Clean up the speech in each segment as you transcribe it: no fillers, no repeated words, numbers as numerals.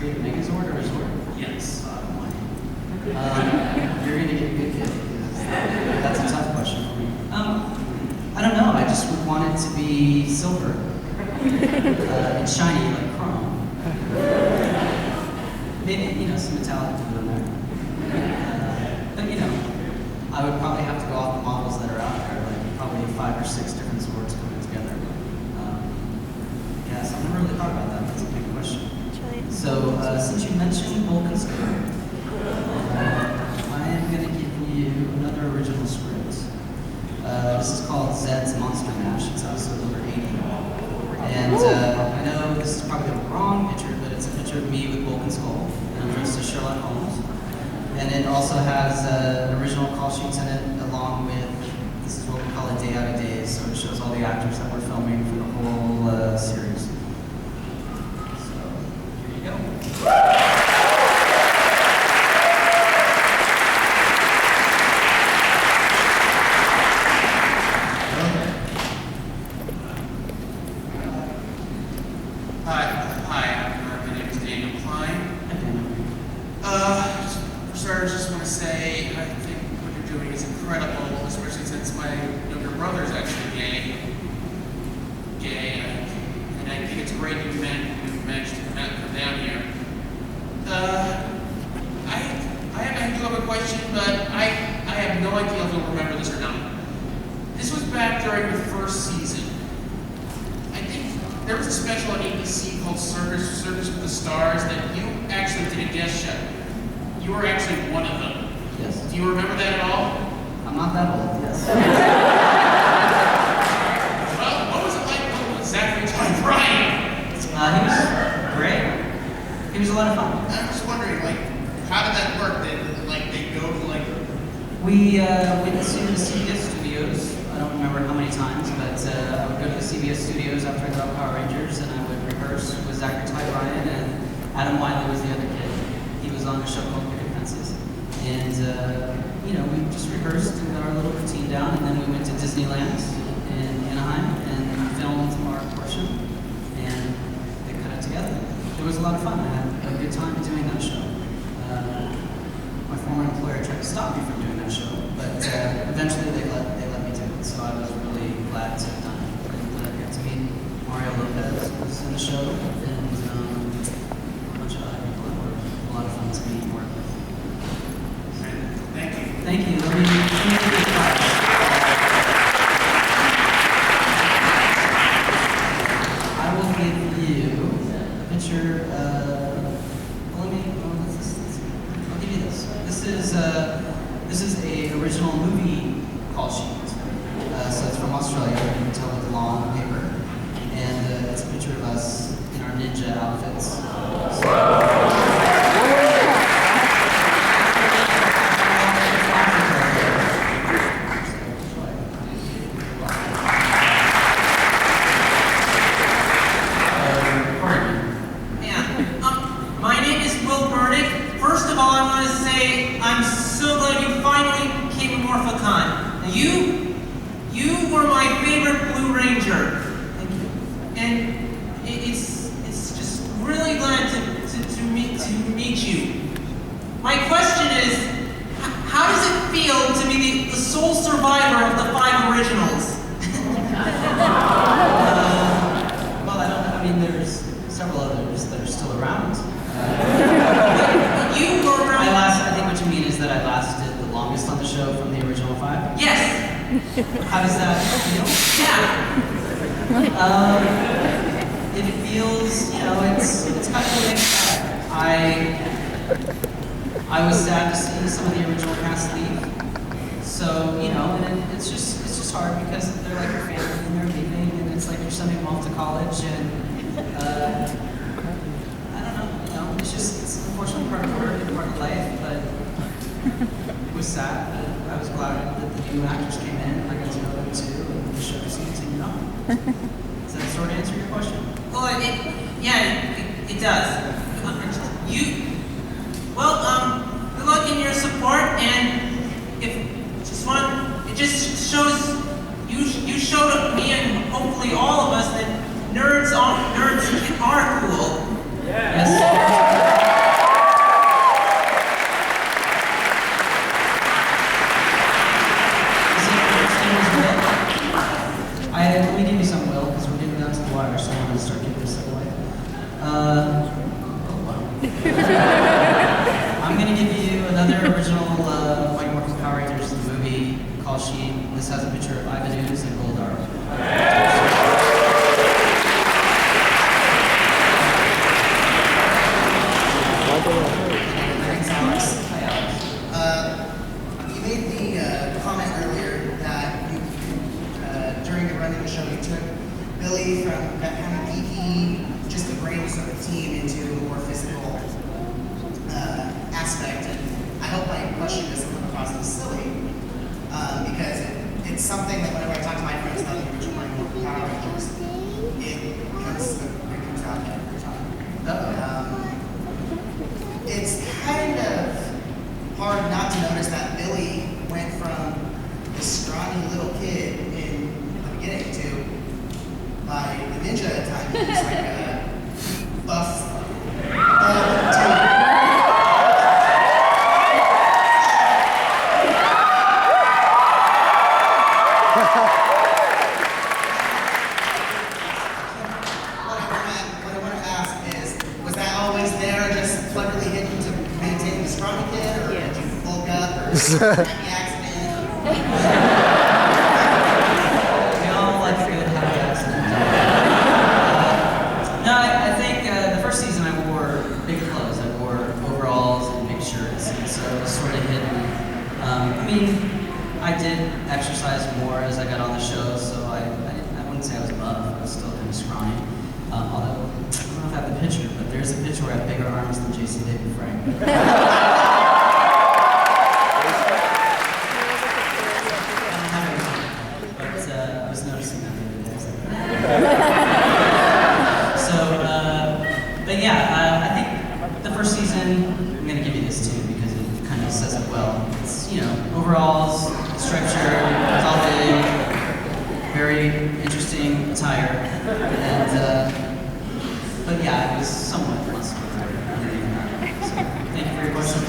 create a Megazord or a Zord? Yes. You're gonna get a good kid. That's a tough question for me. I don't know. I just would want it to be silver and shiny like chrome. Maybe some metallic blue in there. But I would probably have to go off the models that are out there, like probably 5 or 6 different Zords coming together. Yeah, so I've never really thought about that. That's a big question. So since you mentioned Vulcan's code, I am going to give you another original script. This is called Zed's Monster Mash. It's episode number 80. And I know this is probably the wrong picture, but it's a picture of me with Vulcan's skull, and I'm dressed as Sherlock Holmes. And it also has original call sheets in it, along with, this is what we call a day out of days, so it shows all the actors that we're filming for the whole series. So, here you go. We went to the CBS studios, I don't remember how many times, but I would go to the CBS studios after I got Power Rangers, and I would rehearse with Zachary Ty Bryan, and Adam Wiley was the other kid. He was on a show called Picket Fences. And, we just rehearsed and got our little routine down, and then we went to Disneyland in Anaheim and filmed our portion, and they cut it together. It was a lot of fun. I had a good time doing that show. My former employer tried to stop me from doing that show, but eventually they let me do it. So I was really glad to have done it. And I got to meet Mario Lopez was in the show, and a bunch of other people that were a lot of fun to meet and work with. Thank you. Thank you. Let me give you a clap. I will give you a picture. This is a original movie call sheet. So it's from Australia. You can tell with the law on the paper. And it's a picture of us in our ninja outfits. My name is Will Burdick. First of all, I want to say I'm so glad you finally became a Morphicon. You were my favorite Blue Ranger. Thank you. And it's just really glad to meet you. My question is, how does it feel to be the sole survivor of the 5 originals? Well, I don't know. I mean, there's several others that are still around. You were around. I think what you mean is that I lasted the longest on the show from the original 5? Yes. How does that feel? Yeah. It feels, it's kind of like I was sad to see some of the original cast leave. So, and it's just hard because they're like your family and they're leaving, and it's like you're sending them off to college, and I don't know, it's unfortunately part of work and part of life, but it was sad. I was glad that the new actors came in, I got to know them too, and the show just continued on. Does that sort of answer your question? Well, it does. Good luck in your support, and it just shows you showed me and hopefully all of us that nerds are cool. Yes. sheet. This has a picture of Ivanus and Goldar. Thanks, Alex. Hi, Alex. You made the comment earlier that you, during the running of the show, you took Billy from that kind of geeky, just the brains of the team into a more physical aspect. And I hope my question doesn't come across as silly, because it's something that whenever I talk to my friends about the original Power Rangers, it comes out every time. It's kind of hard not to notice that Billy went from this scrawny little kid in the beginning to, by the ninja time, he was like a buff, What I want to ask is, was that always there, just cleverly hidden to maintain the scrawny kid, or did you bulk up, or happy accident? We all like a good happy accident. No, I think the first season I wore big clothes. I wore overalls and big shirts, and so it was sort of hidden. I mean, I did exercise more as I got on the show, so I wouldn't say I was buff. I was still kind of scrawny. Although, I don't know if I have the picture, but there's a picture where I have bigger arms than Jason did and Frank. But I was noticing that the other day. So, but yeah, I think the first season, I'm going to give you this too because it kind of says it well. It's, overalls, striped shirt, it's all big, very interesting attire, and but yeah, it was somewhat muscular. So, thank you for your question.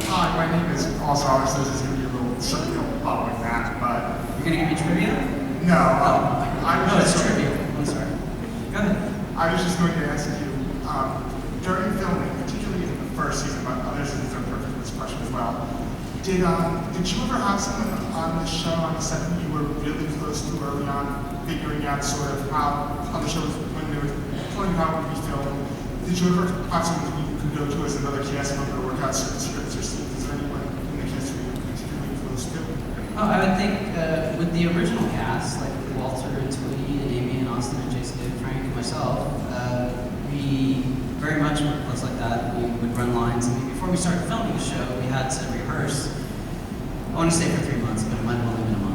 Hi, my name is also obviously this is going to be a little circular following that, but You're going to give me trivia? no, No, it's trivia. I'm sorry. Go ahead. I was just going to ask you, during filming, particularly in the first season, but other seasons are perfect for this question as well, did you ever have someone on the show, on the set that you were really close to early on, figuring out sort of how the show was, when they were telling you how it would be filmed? Did you ever have someone who you could go to as another cast member to work out certain scripts or scenes? Is there anyone in the cast who you were particularly close to? Oh, I would think with the original cast, like with Walter and Tweety and Amy and Austin and Jason, David, Frank, and myself, we very much were close like that. We would run lines. I mean, before we started filming the show, we had to rehearse. I want to say for 3 months, but it might have only been a month.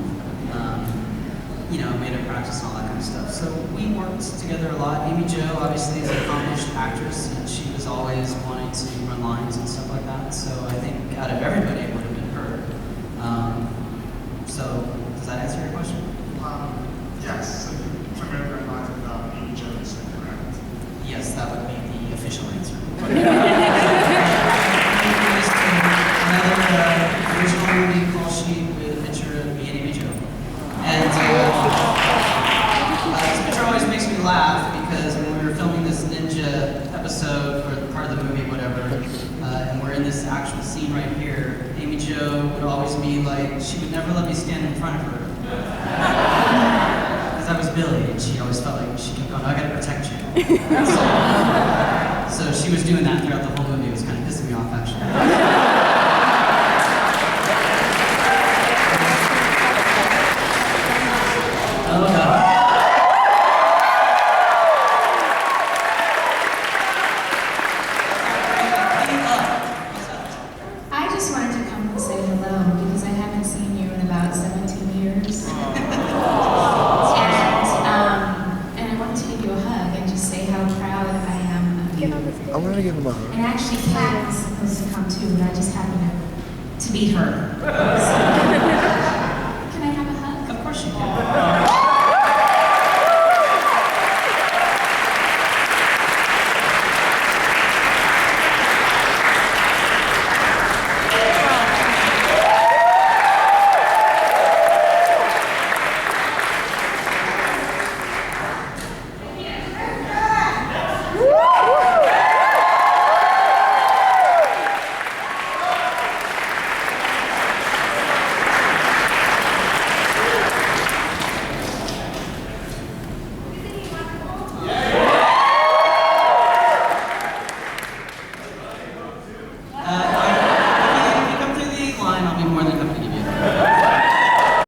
Made up practice and all that kind of stuff. So we worked together a lot. Amy Jo, obviously, is an accomplished actress, and she was always wanting to run lines and stuff like that. So I think out of everybody, it would have been her. So does that answer your question? Yes, so you primarily ran lines with Amy Jones, correct? Yes, that would be the official answer. Another original movie call sheet with a picture of me and Amy Jo. And this picture always makes me laugh because when we were filming this ninja episode or part of the movie, whatever, and we're in this actual scene right here, Amy Jo would always be like, she would never let me stand in front of her. Because I was Billy, and she always felt like she kept going, I gotta protect you. So she was doing that throughout the whole movie. It was kind of pissing me off, actually. Oh, God. I just wanted to come and say hello because I haven't seen you in about 17 years. And I wanted to give you a hug and just say how proud I am of you. I'm gonna give him a hug. And actually, Kat was supposed to come too, but I just happened to beat her. So, can I have a hug? Of course you can.